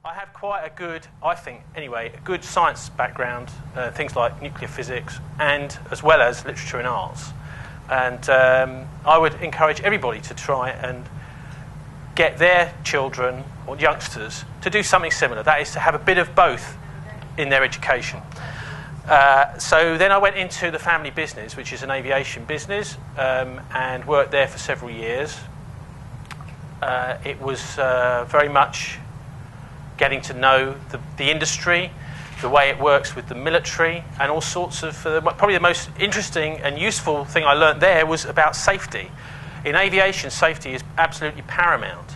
I have quite a good, I think anyway, a good science background, things like nuclear physics, and as well as literature and arts. And I would encourage everybody to try and get their children or youngsters to do something similar. That is to have a bit of both in their education. So then I went into the family business, which is an aviation business, and worked there for several years. It was very much getting to know the industry, the way it works with the military, and all sorts of... probably the most interesting and useful thing I learned there was about safety. In aviation, safety is absolutely paramount.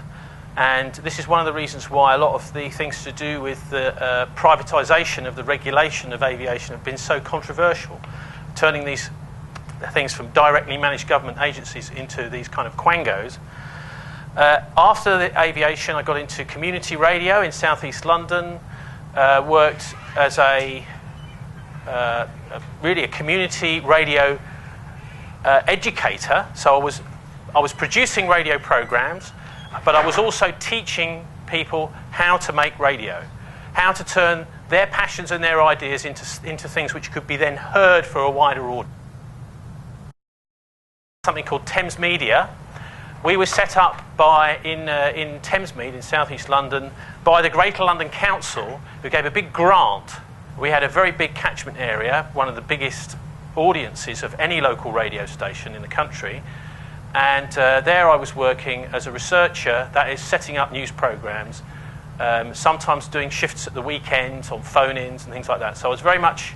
And this is one of the reasons why a lot of the things to do with the privatisation of the regulation of aviation have been so controversial, turning these things from directly managed government agencies into these kind of quangos. After the aviation, I got into community radio in southeast London, worked as really a community radio educator. So I was producing radio programs, but I was also teaching people how to make radio, how to turn their passions and their ideas into things which could be then heard for a wider audience. Something called Thames Media. We were set up in Thames Mead in southeast London by the Greater London Council, who gave a big grant. We had a very big catchment area, one of the biggest audiences of any local radio station in the country. And there I was working as a researcher, that is setting up news programmes, sometimes doing shifts at the weekends on phone-ins and things like that. So I was very much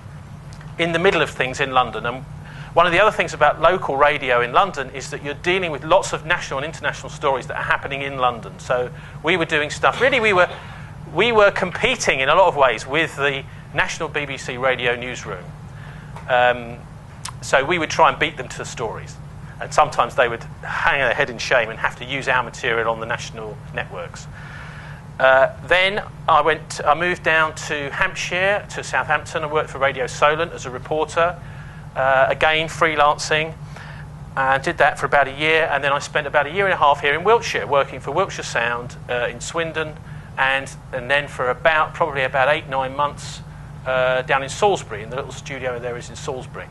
in the middle of things in London. And one of the other things about local radio in London is that you're dealing with lots of national and international stories that are happening in London. So we were doing stuff, really we were competing in a lot of ways with the national BBC radio newsroom. So we would try and beat them to the stories. And sometimes they would hang their head in shame and have to use our material on the national networks. Then I moved down to Hampshire, to Southampton. I worked for Radio Solent as a reporter. Again, freelancing, and did that for about a year, and then I spent about a year and a half here in Wiltshire, working for Wiltshire Sound in Swindon, and then for probably about 8-9 months down in Salisbury, in the little studio there is in Salisbury.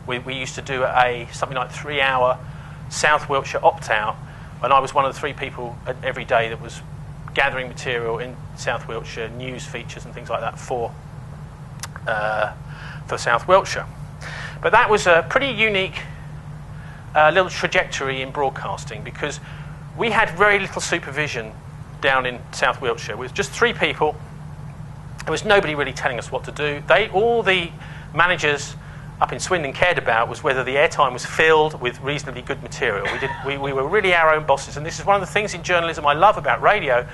We used to do something like 3-hour South Wiltshire opt-out, and I was one of the 3 people every day that was gathering material in South Wiltshire, news features and things like that for South Wiltshire. But that was a pretty unique little trajectory in broadcasting, because we had very little supervision down in South Wiltshire. It was just 3 people. There was nobody really telling us what to do. All the managers up in Swindon cared about was whether the airtime was filled with reasonably good material. We were really our own bosses, and this is one of the things in journalism I love about radio,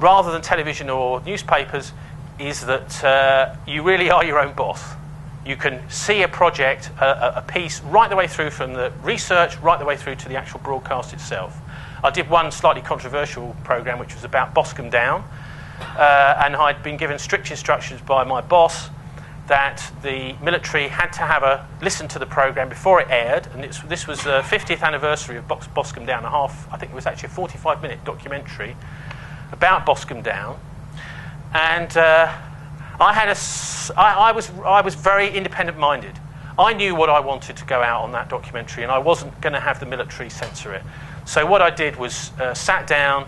rather than television or newspapers, is that you really are your own boss. You can see a project, a piece, right the way through from the research, right the way through to the actual broadcast itself. I did one slightly controversial programme which was about Boscombe Down, and I'd been given strict instructions by my boss that the military had to listen to the programme before it aired, and this was the 50th anniversary of Boscombe Down, I think it was actually a 45-minute documentary about Boscombe Down. And I was very independent-minded. I knew what I wanted to go out on that documentary, and I wasn't going to have the military censor it. So what I did was sat down,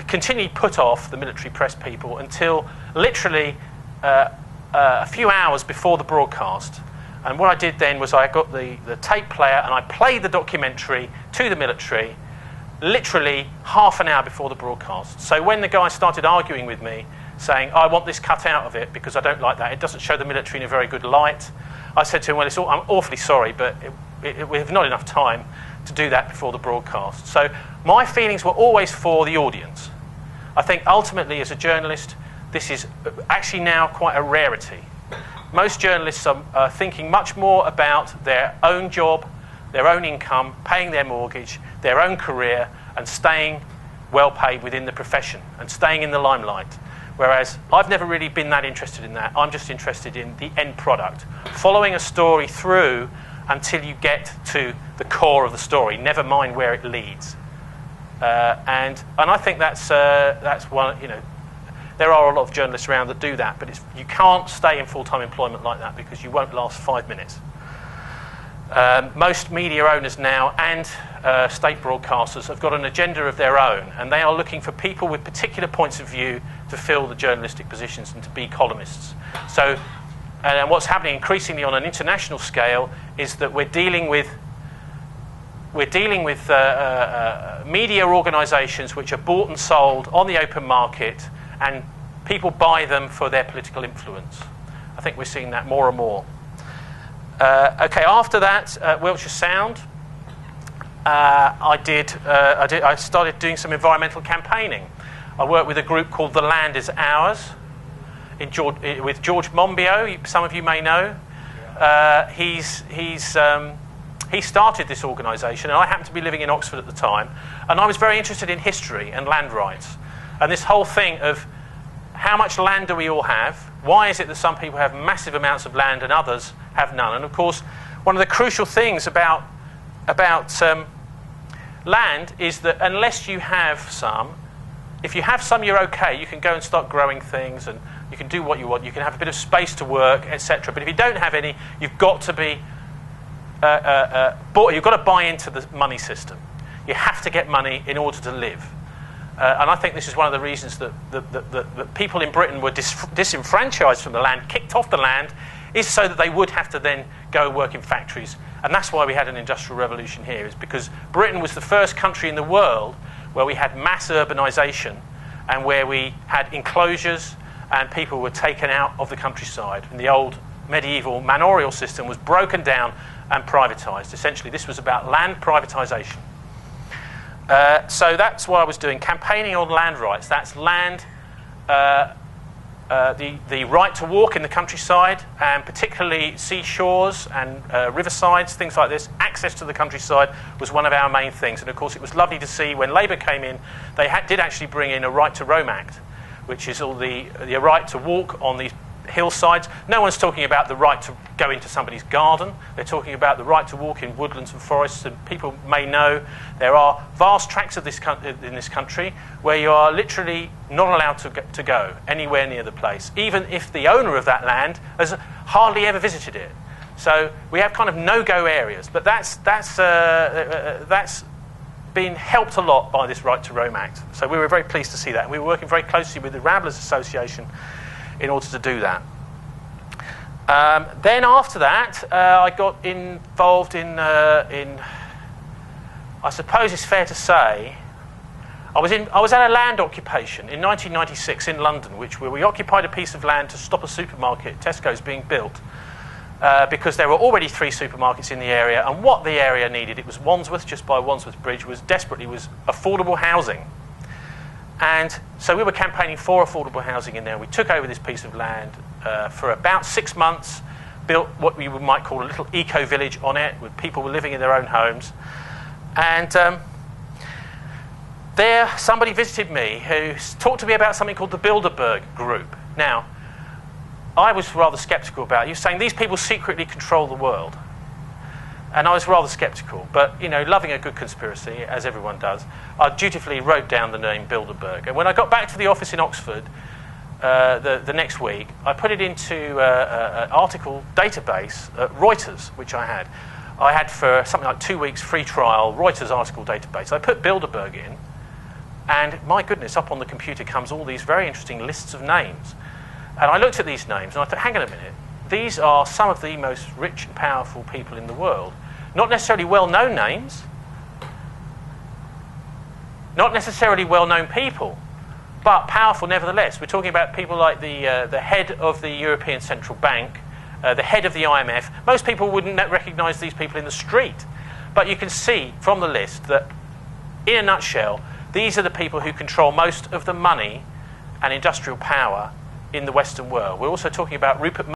continually put off the military press people until literally a few hours before the broadcast. And what I did then was I got the tape player and I played the documentary to the military literally half an hour before the broadcast. So when the guy started arguing with me, saying, I want this cut out of it because I don't like that, it doesn't show the military in a very good light, I said to him, well, I'm awfully sorry, but we have not enough time to do that before the broadcast. So my feelings were always for the audience. I think ultimately as a journalist, this is actually now quite a rarity. Most journalists are thinking much more about their own job, their own income, paying their mortgage, their own career, and staying well paid within the profession and staying in the limelight. Whereas I've never really been that interested in that. I'm just interested in the end product, following a story through until you get to the core of the story, never mind where it leads. And I think that's one. There are a lot of journalists around that do that, but you can't stay in full-time employment like that because you won't last 5 minutes. Most media owners now and state broadcasters have got an agenda of their own, and they are looking for people with particular points of view to fill the journalistic positions and to be columnists. So, and what's happening increasingly on an international scale is that we're dealing with media organisations which are bought and sold on the open market, and people buy them for their political influence. I think we're seeing that more and more. Okay, after that, Wiltshire Sound, I started doing some environmental campaigning. I worked with a group called The Land Is Ours with George Monbiot, some of you may know. He started this organisation, and I happened to be living in Oxford at the time, and I was very interested in history and land rights. And this whole thing of how much land do we all have? Why is it that some people have massive amounts of land and others have none? And of course, one of the crucial things about land is that unless you have some, if you have some, you're okay. You can go and start growing things, and you can do what you want. You can have a bit of space to work, etc. But if you don't have any, you've got to be you've got to buy into the money system. You have to get money in order to live. And I think this is one of the reasons that people in Britain were disenfranchised from the land, kicked off the land, is so that they would have to then go and work in factories. And that's why we had an industrial revolution here, is because Britain was the first country in the world where we had mass urbanisation and where we had enclosures and people were taken out of the countryside. And the old medieval manorial system was broken down and privatised. Essentially, this was about land privatisation. So that's what I was doing, campaigning on land rights. That's land, the right to walk in the countryside, and particularly seashores and riversides, things like this. Access to the countryside was one of our main things. And of course, it was lovely to see when Labour came in, they did actually bring in a right to roam act, which is all the right to walk on these hillsides. No one's talking about the right to go into somebody's garden. They're talking about the right to walk in woodlands and forests. And people may know there are vast tracts of in this country where you are literally not allowed to go anywhere near the place, even if the owner of that land has hardly ever visited it. So we have kind of no-go areas. But that's been helped a lot by this Right to Roam Act. So we were very pleased to see that. And we were working very closely with the Ramblers Association in order to do that. Then after that, I got involved in, I suppose it's fair to say, I was at a land occupation in 1996 in London, where we occupied a piece of land to stop a supermarket, Tesco's, being built, because there were already 3 supermarkets in the area, and what the area needed, it was Wandsworth, just by Wandsworth Bridge, was affordable housing. And so we were campaigning for affordable housing in there. We took over this piece of land for about 6 months, built what we might call a little eco-village on it, with people living in their own homes. And there, somebody visited me who talked to me about something called the Bilderberg Group. Now, I was rather sceptical about it. He was saying these people secretly control the world. And I was rather sceptical, but, loving a good conspiracy, as everyone does, I dutifully wrote down the name Bilderberg. And when I got back to the office in Oxford the next week, I put it into an article database at Reuters, which I had. I had for something like 2 weeks free trial Reuters article database. I put Bilderberg in, and my goodness, up on the computer comes all these very interesting lists of names. And I looked at these names, and I thought, hang on a minute. These are some of the most rich and powerful people in the world. Not necessarily well-known names, not necessarily well-known people, but powerful nevertheless. We're talking about people like the head of the European Central Bank, the head of the IMF. Most people wouldn't recognise these people in the street. But you can see from the list that, in a nutshell, these are the people who control most of the money and industrial power in the Western world. We're also talking about Rupert